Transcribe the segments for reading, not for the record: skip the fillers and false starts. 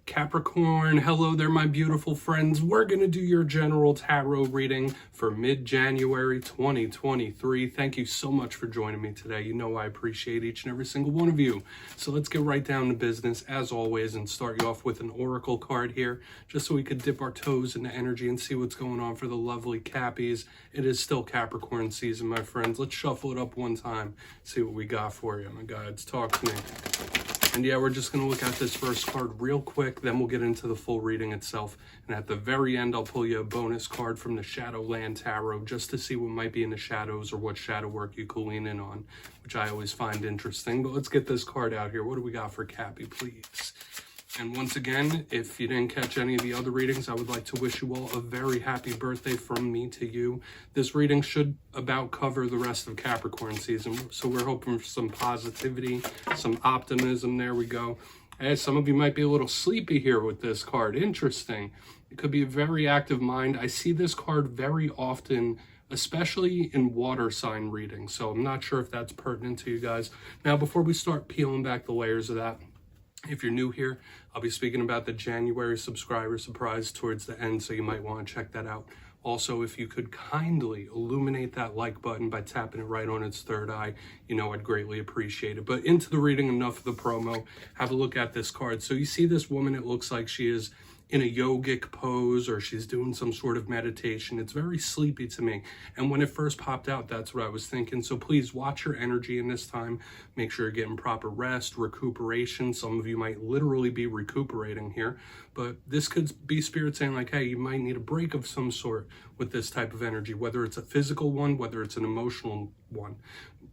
Capricorn, hello there, my beautiful friends. We're going to do your general tarot reading for mid-January 2023. Thank you so much for joining me today. You know I appreciate each and every single one of you. So let's get right down to business, as always, and start you off with an oracle card here, just so we could dip our toes into energy and see what's going on for the lovely Cappies. It is still Capricorn season, my friends. Let's shuffle it up one time, see what we got for you. My guides, talk to me. And yeah, we're just going to look at this first card real quick, then we'll get into the full reading itself. And at the very end, I'll pull you a bonus card from the Shadowland Tarot just to see what might be in the shadows or what shadow work you could lean in on, which I always find interesting. But let's get this card out here. What do we got for Cappy, please? And once again, if you didn't catch any of the other readings, I would like to wish you all a very happy birthday from me to you. This reading should about cover the rest of Capricorn season. So we're hoping for some positivity, some optimism. There we go. Hey, some of you might be a little sleepy here with this card. Interesting. It could be a very active mind. I see this card very often, especially in water sign readings. So I'm not sure if that's pertinent to you guys. Now, before we start peeling back the layers of that, if you're new here, I'll be speaking about the January subscriber surprise towards the end, so you might want to check that out. Also, if you could kindly illuminate that like button by tapping it right on its third eye, you know I'd greatly appreciate it. But into the reading, enough of the promo. Have a look at this card. So you see this woman, it looks like she is in a yogic pose or she's doing some sort of meditation. It's very sleepy to me. And when it first popped out, that's what I was thinking. So please watch your energy in this time. Make sure you're getting proper rest, recuperation. Some of you might literally be recuperating here, but this could be spirit saying like, hey, you might need a break of some sort with this type of energy, whether it's a physical one, whether it's an emotional one.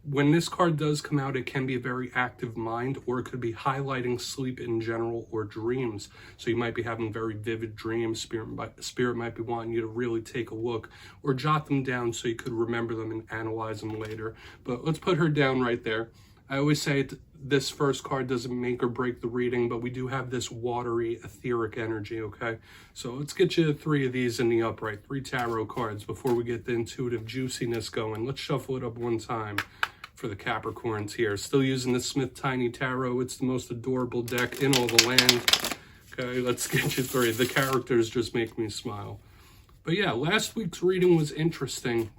When this card does come out, it can be a very active mind, or it could be highlighting sleep in general or dreams. So you might be having very vivid dreams. Spirit might be wanting you to really take a look or jot them down so you could remember them and analyze them later. But let's put her down right there. I always say this first card doesn't make or break the reading, but we do have this watery, etheric energy, okay? So let's get you 3 of these in the upright, 3 tarot cards before we get the intuitive juiciness going. Let's shuffle it up one time for the Capricorns here. Still using the Smith Tiny Tarot. It's the most adorable deck in all the land. Okay, let's get you 3. The characters just make me smile. But yeah, last week's reading was interesting.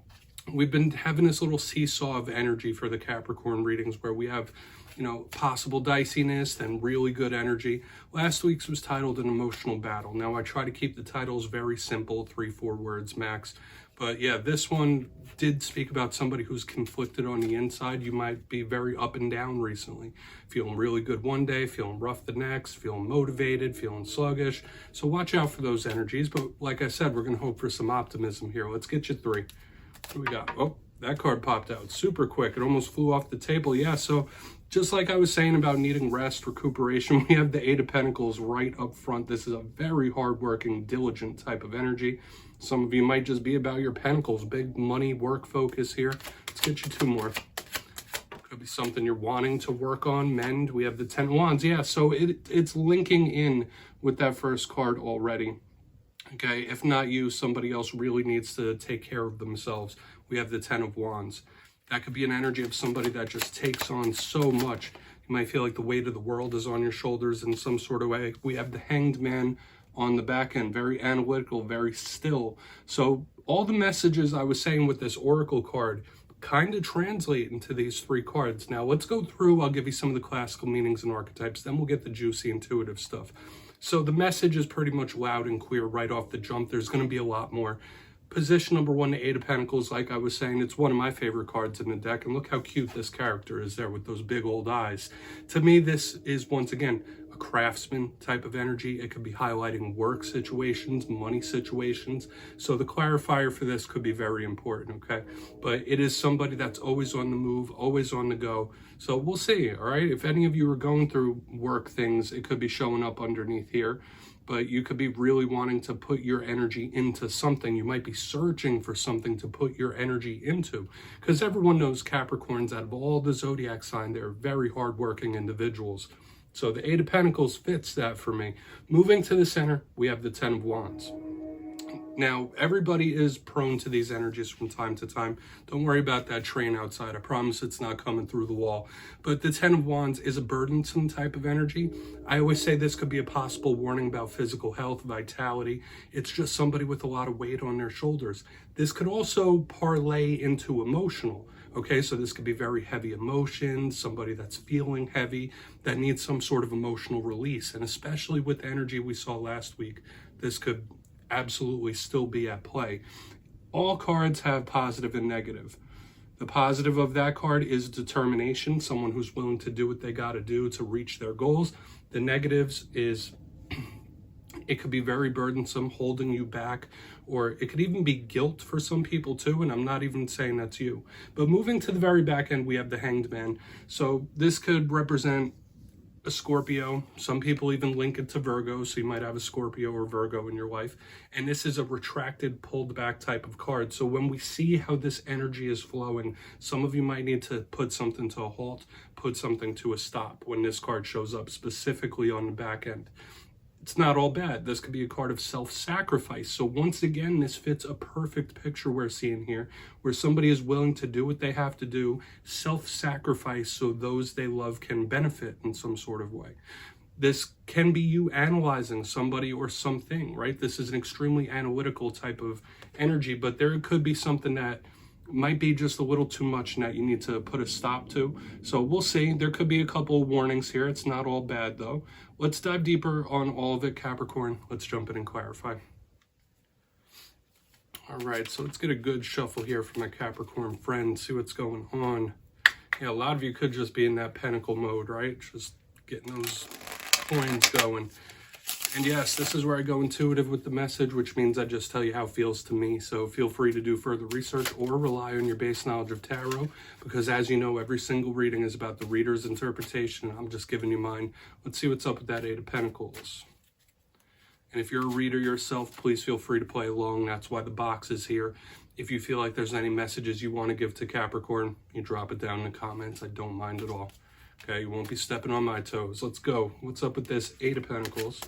We've been having this little seesaw of energy for the Capricorn readings where we have, you know, possible diciness and really good energy. Last week's was titled An Emotional Battle. Now, I try to keep the titles very simple, 3-4 words max. But yeah, this one did speak about somebody who's conflicted on the inside. You might be very up and down recently. Feeling really good one day, feeling rough the next, feeling motivated, feeling sluggish. So watch out for those energies. But like I said, we're going to hope for some optimism here. Let's get you 3. What do we got? Oh, that card popped out super quick. It almost flew off the table. Yeah, so just like I was saying about needing rest, recuperation, we have the 8 of Pentacles right up front. This is a very hardworking, diligent type of energy. Some of you might just be about your pentacles, big money, work focus here. Let's get you 2 more. Could be something you're wanting to work on, mend. We have the 10 of Wands. Yeah, so it's linking in with that first card already. Okay, if not you, somebody else really needs to take care of themselves. We have the 10 of Wands. That could be an energy of somebody that just takes on so much. You might feel like the weight of the world is on your shoulders in some sort of way. We have the Hanged Man on the back end, very analytical, very still. So all the messages I was saying with this oracle card kind of translate into these 3 cards. Now let's go through, I'll give you some of the classical meanings and archetypes, then we'll get the juicy intuitive stuff. So the message is pretty much loud and clear right off the jump. There's going to be a lot more. Position number 1, the 8 of Pentacles, like I was saying, it's one of my favorite cards in the deck. And look how cute this character is there with those big old eyes. To me, this is, once again, a craftsman type of energy. It could be highlighting work situations, money situations. So the clarifier for this could be very important, okay? But it is somebody that's always on the move, always on the go. So we'll see, all right? If any of you are going through work things, it could be showing up underneath here. But you could be really wanting to put your energy into something. You might be searching for something to put your energy into. Because everyone knows Capricorns, out of all the zodiac sign, they're very hardworking individuals. So the 8 of Pentacles fits that for me. Moving to the center, we have the 10 of Wands. Now, everybody is prone to these energies from time to time. Don't worry about that train outside. I promise it's not coming through the wall. But the Ten of Wands is a burdensome type of energy. I always say this could be a possible warning about physical health, vitality. It's just somebody with a lot of weight on their shoulders. This could also parlay into emotional. Okay, so this could be very heavy emotions, somebody that's feeling heavy, that needs some sort of emotional release. And especially with the energy we saw last week, this could absolutely still be at play. All cards have positive and negative. The positive of that card is determination, someone who's willing to do what they got to do to reach their goals. The negatives is it could be very burdensome, holding you back, or it could even be guilt for some people too, and I'm not even saying that's you. But moving to the very back end, we have the Hanged Man. So this could represent a Scorpio. Some people even link it to Virgo, so you might have a Scorpio or Virgo in your life. And this is a retracted, pulled back type of card. So when we see how this energy is flowing, some of you might need to put something to a halt, put something to a stop when this card shows up specifically on the back end. It's not all bad. This could be a card of self-sacrifice. So once again, this fits a perfect picture we're seeing here, where somebody is willing to do what they have to do, self-sacrifice, so those they love can benefit in some sort of way. This can be you analyzing somebody or something, right? This is an extremely analytical type of energy, but there could be something that might be just a little too much and that you need to put a stop to. So we'll see. There could be a couple of warnings here. It's not all bad though. Let's dive deeper on all of it, Capricorn. Let's jump in and clarify. All right, so let's get a good shuffle here from my Capricorn friend, see what's going on. Yeah, a lot of you could just be in that pentacle mode, right? Just getting those coins going. And yes, this is where I go intuitive with the message, which means I just tell you how it feels to me. So feel free to do further research or rely on your base knowledge of tarot, because as you know, every single reading is about the reader's interpretation. I'm just giving you mine. Let's see what's up with that Eight of Pentacles. And if you're a reader yourself, please feel free to play along. That's why the box is here. If you feel like there's any messages you want to give to Capricorn, you drop it down in the comments. I don't mind at all. Okay, you won't be stepping on my toes. Let's go. What's up with this Eight of Pentacles?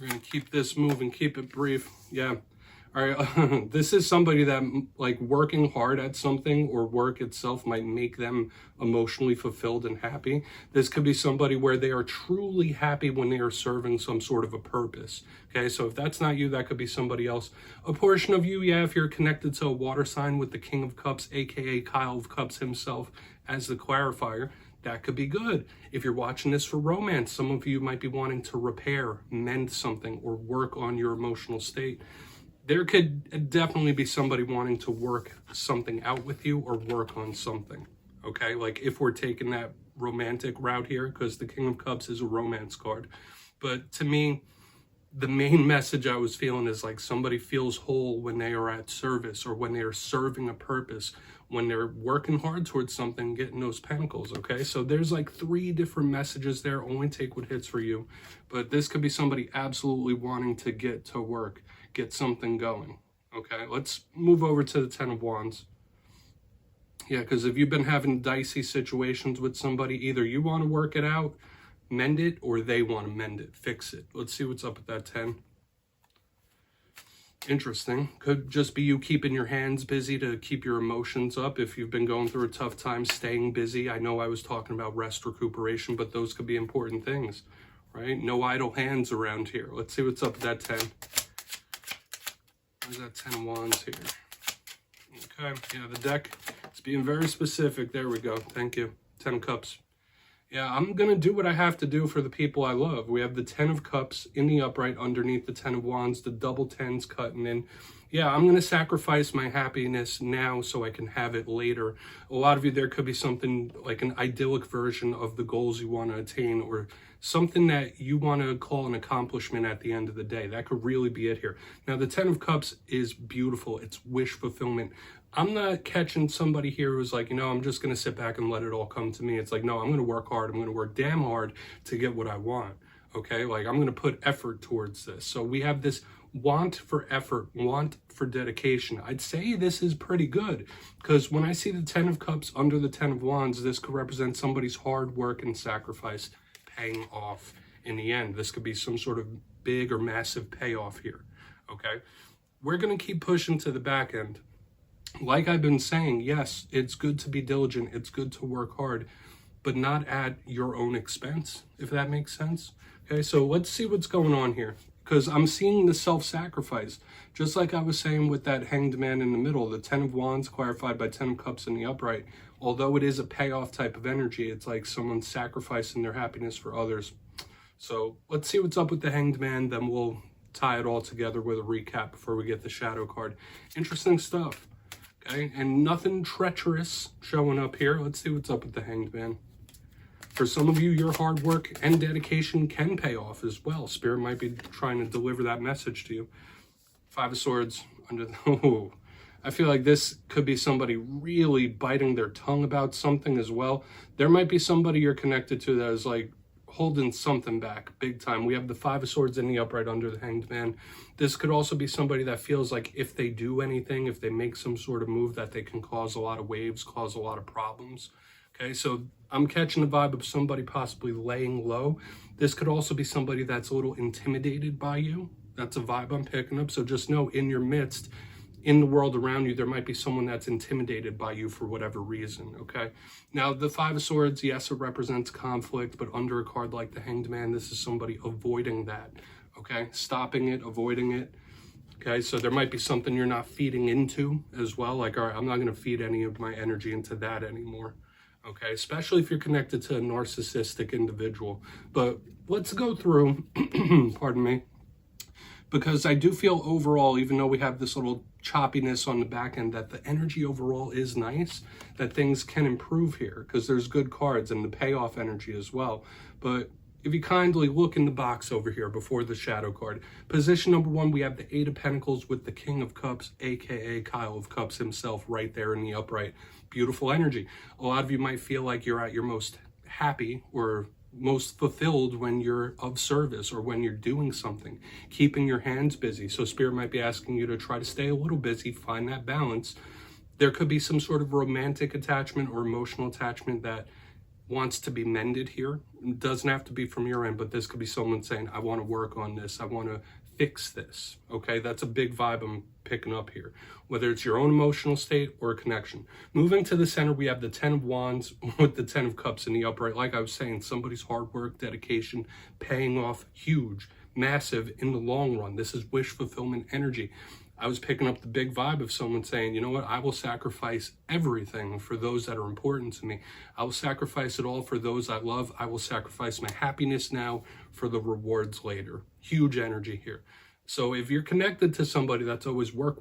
We're going to keep this moving, keep it brief. Yeah. All right. This is somebody that, like, working hard at something or work itself might make them emotionally fulfilled and happy. This could be somebody where they are truly happy when they are serving some sort of a purpose. Okay. So if that's not you, that could be somebody else. A portion of you, yeah, if you're connected to a water sign with the King of Cups, aka Kyle of Cups himself as the clarifier, that could be good. If you're watching this for romance, some of you might be wanting to repair, mend something, or work on your emotional state. There could definitely be somebody wanting to work something out with you or work on something, okay? Like if we're taking that romantic route here, because the King of Cups is a romance card. But to me, the main message I was feeling is like somebody feels whole when they are at service or when they are serving a purpose, when they're working hard towards something, getting those pentacles, okay? So there's like 3 different messages there. Only take what hits for you. But this could be somebody absolutely wanting to get to work, get something going, okay? Let's move over to the Ten of Wands. Yeah, because if you've been having dicey situations with somebody, either you want to work it out, mend it, or they want to mend it, fix it. Let's see what's up with that 10. Interesting. Could just be you keeping your hands busy to keep your emotions up. If you've been going through a tough time, staying busy. I know I was talking about rest, recuperation, but those could be important things, right? No idle hands around here. Let's see what's up with that 10. Where's that 10 of Wands here? Okay, yeah, the deck, it's being very specific. There we go. Thank you. 10 of Cups. Yeah, I'm going to do what I have to do for the people I love. We have the 10 of Cups in the upright underneath the 10 of Wands, the double 10s cutting in. Yeah, I'm going to sacrifice my happiness now so I can have it later. A lot of you, there could be something like an idyllic version of the goals you want to attain, or something that you want to call an accomplishment at the end of the day. That could really be it here. Now, the 10 of Cups is beautiful. It's wish fulfillment. I'm not catching somebody here who's like, you know, I'm just going to sit back and let it all come to me. It's like, no, I'm going to work hard. I'm going to work damn hard to get what I want. Okay, like I'm going to put effort towards this. So we have this want for effort, want for dedication. I'd say this is pretty good, because when I see the 10 of Cups under the 10 of Wands, this could represent somebody's hard work and sacrifice paying off in the end. This could be some sort of big or massive payoff here. okay? We're going to keep pushing to the back end. Like I've been saying, yes, it's good to be diligent. It's good to work hard, but not at your own expense, if that makes sense. Okay, so let's see what's going on here, because I'm seeing the self-sacrifice. Just like I was saying with that Hanged Man in the middle, the 10 of Wands clarified by 10 of Cups in the upright. Although it is a payoff type of energy, it's like someone sacrificing their happiness for others. So let's see what's up with the Hanged Man, then we'll tie it all together with a recap before we get the shadow card. Interesting stuff. Okay, and nothing treacherous showing up here. Let's see what's up with the Hanged Man. For some of you, your hard work and dedication can pay off as well. Spirit might be trying to deliver that message to you. 5 of Swords under the... Oh, I feel like this could be somebody really biting their tongue about something as well. There might be somebody you're connected to that is like holding something back big time. We have the 5 of Swords in the upright under the Hanged Man. This could also be somebody that feels like if they do anything, if they make some sort of move, that they can cause a lot of waves, cause a lot of problems. Okay, so I'm catching the vibe of somebody possibly laying low. This could also be somebody that's a little intimidated by you. That's a vibe I'm picking up. So just know in your midst, in the world around you, there might be someone that's intimidated by you for whatever reason, okay? Now, the 5 of Swords, yes, it represents conflict, but under a card like the Hanged Man, this is somebody avoiding that, okay? Stopping it, avoiding it, okay? So there might be something you're not feeding into as well, like, all right, I'm not gonna feed any of my energy into that anymore, okay? Especially if you're connected to a narcissistic individual. But let's go through, pardon me, because I do feel overall, even though we have this little choppiness on the back end, that the energy overall is nice, that things can improve here because there's good cards and the payoff energy as well. But if you kindly look in the box over here before the shadow card, position number 1, we have the 8 of Pentacles with the King of Cups, aka Kyle of Cups himself, right there in the upright. Beautiful energy. A lot of you might feel like you're at your most happy or most fulfilled when you're of service or when you're doing something, keeping your hands busy. So Spirit might be asking you to try to stay a little busy, find that balance. There could be some sort of romantic attachment or emotional attachment that wants to be mended here. It doesn't have to be from your end, but this could be someone saying, I want to work on this. I want to fix this. Okay, that's a big vibe I'm picking up here, whether it's your own emotional state or a connection. Moving to the center, we have the 10 of Wands with the 10 of Cups in the upright. Like I was saying, somebody's hard work, dedication, paying off huge, massive in the long run. This is wish fulfillment energy. I was picking up the big vibe of someone saying, you know what, I will sacrifice everything for those that are important to me. I will sacrifice it all for those I love. I will sacrifice my happiness now for the rewards later. Huge energy here. So if you're connected to somebody that's always work,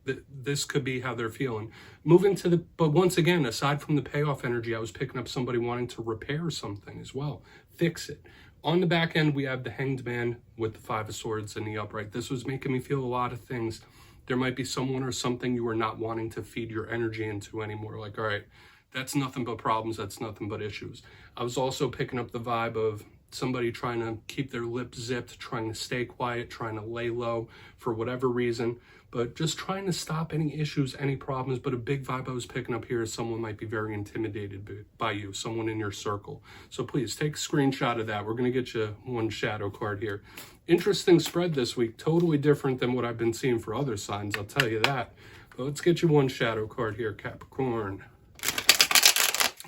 this could be how they're feeling. Moving to the, but once again, aside from the payoff energy, I was picking up somebody wanting to repair something as well, fix it. On the back end, we have the Hanged Man with the 5 of Swords in the upright. This was making me feel a lot of things. There might be someone or something you are not wanting to feed your energy into anymore. Like, all right, that's nothing but problems. That's nothing but issues. I was also picking up the vibe of somebody trying to keep their lips zipped, trying to stay quiet, trying to lay low for whatever reason, but just trying to stop any issues, any problems. But a big vibe I was picking up here is someone might be very intimidated by you, someone in your circle. So please take a screenshot of that. We're going to get you one shadow card here. Interesting spread this week, totally different than what I've been seeing for other signs, I'll tell you that. But let's get you one shadow card here, Capricorn.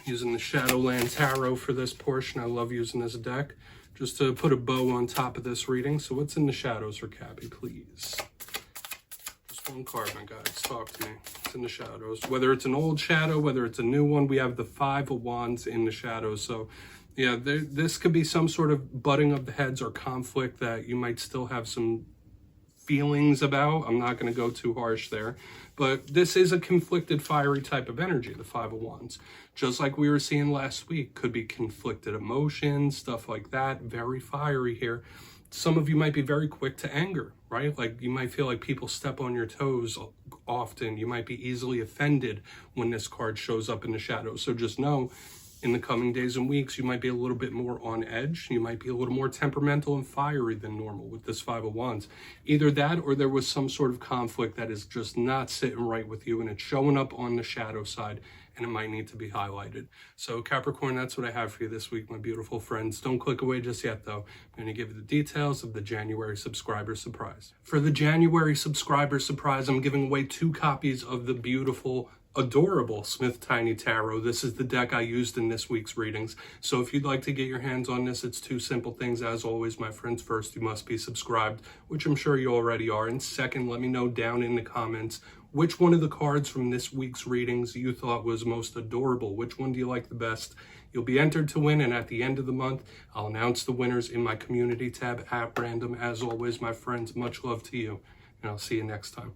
Using the Shadowland Tarot for this portion. I love using this deck just to put a bow on top of this reading. So what's in the shadows for Cappy, please? Just one card, my guys. Talk to me. It's in the shadows. Whether it's an old shadow, whether it's a new one, we have the 5 of Wands in the shadows. So yeah, this could be some sort of butting of the heads or conflict that you might still have some feelings about. I'm not going to go too harsh there, but this is a conflicted, fiery type of energy, the 5 of Wands. Just like we were seeing last week, could be conflicted emotions, stuff like that, very fiery here. Some of you might be very quick to anger, right? Like you might feel like people step on your toes often. You might be easily offended when this card shows up in the shadows. So just know, in the coming days and weeks, you might be a little bit more on edge. You might be a little more temperamental and fiery than normal with this 5 of Wands. Either that or there was some sort of conflict that is just not sitting right with you and it's showing up on the shadow side and it might need to be highlighted. So Capricorn, that's what I have for you this week, my beautiful friends. Don't click away just yet, though. I'm going to give you the details of the January subscriber surprise. For the January subscriber surprise, I'm giving away 2 copies of the beautiful, adorable Smith Tiny Tarot. This is the deck I used in this week's readings. So if you'd like to get your hands on this, it's 2 simple things. As always, my friends, first, you must be subscribed, which I'm sure you already are. And second, let me know down in the comments which one of the cards from this week's readings you thought was most adorable. Which one do you like the best? You'll be entered to win, and at the end of the month, I'll announce the winners in my community tab at random. As always, my friends, much love to you, and I'll see you next time.